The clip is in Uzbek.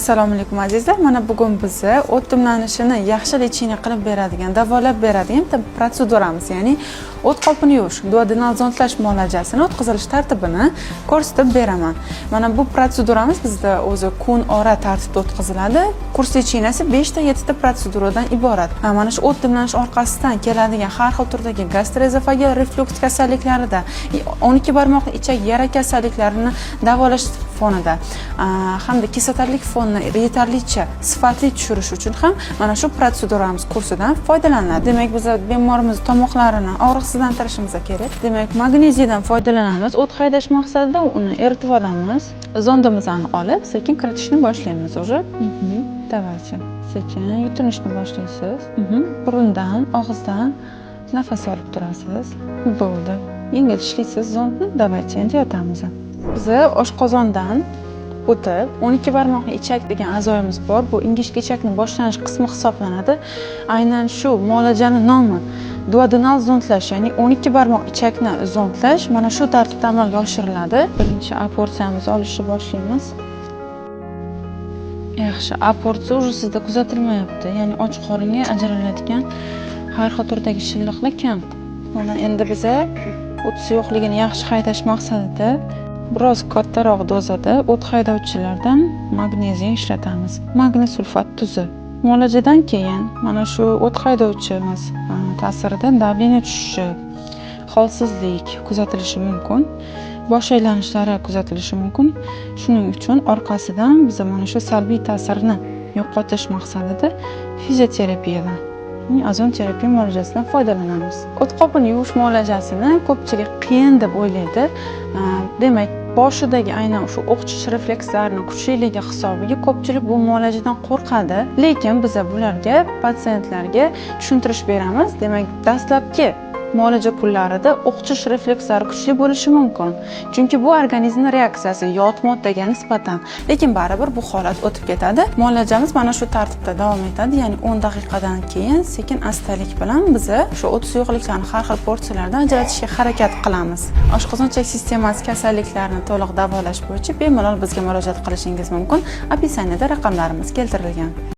Assalomu alaykum azizlar. Mana bugun biz o't dimlanishini yaxshi lecheniya qilib beradigan, davolab beradigan bitta protseduramiz, ya'ni o't qolpini yuvish, duodenal zontlash muolajasini o'tkazilish tartibini ko'rsatib beraman. Mana bu protseduramiz bizda o'zi kun ora tartibda o'tkaziladi. Kurs lecheniyasi 5 ta 7 ta protseduradan iborat. Mana shu o't dimlanish orqasidan keladigan har xil turdagi gastroezofageal refluks kasalliklarida, 12 barmoqli ichak yara kasalliklarini davolash fonida hamda kislotalik fonini yetarlicha sifatli tushirish uchun ham mana shu protseduramiz kursidan foydalaniladi. Demak, biz bemorimiz tomoqlarini og'riqsizlantirishimiz kerak. Demak, magneziydan foydalanamiz. O't haydash maqsadida uni eritib olamiz. Zondimizni olib, sekin kiritishni boshlaymiz уже. Давайте. Sekin yutinishni boshlaysiz. Burundan, og'izdan nafas olib turasiz. Bo'ldi. Yengil ishlaysiz zondni. Давайте, endi yotamiz. Biz oshqozondan o'tib 12 barmoqli ichak degan a'zoyimiz bor. Bu ingichka ichakning boshlanish qismi hisoblanadi. Aynan shu muolajaning nomi duodenal zontlash, ya'ni 12 barmoq ichakni zontlash mana shu tartibda amalga oshiriladi. Birinchi aporsiyamizni olishni boshlaymiz. Yaxshi, aporsiya уже sizda kuzatilmayapti. Ya'ni och qoringa ajraladigan har xil turdagi shilliqlik kam. Mana endi biz o't suyuqligini yaxshi haydash maqsadida biroz kattaroq dozada o't haydovchilardan magneziy ishlatamiz. Magniy sulfat tuzi. Muolajadan keyin mana shu o't haydovchimiz ta'sirida davleniya tushishi, holsizlik kuzatilishi mumkin. Bosh aylanishlari kuzatilishi mumkin. Shuning uchun orqasidan biz mana shu salbiy ta'sirini yo'qotish maqsadida fizioterapiyadan, ozon terapiya muolajasidan foydalanamiz. O't qopini yuvish muolajasini ko'pchilik qiyin deb o'ylaydi. Demak, boshidagi aynan shu o'qchish reflekslarining kuchliligi hisobiga ko'pchilik bu muolajadan qo'rqadi. Lekin biz bularga patsientlarga tushuntirish beramiz. Demak, dastlabki muolaja kunlarida o'qchish reflekslari kuchli bo'lishi mumkin. Chunki bu organizmning reaksiyasi yot moddaga nisbatan. Lekin baribir bu holat o'tib ketadi. Muolajamiz mana shu tartibda davom etadi. Ya'ni 10 daqiqadan keyin sekin astalik bilan biz shu o't suyuqliklarni har xil porsiyalardan ajratishga harakat qilamiz. Oshqozon-ichak sistemasi kasalliklarini to'liq davolash bo'yicha bemalol bizga murojaat qilishingiz mumkin. Opisaniyada raqamlarimiz keltirilgan.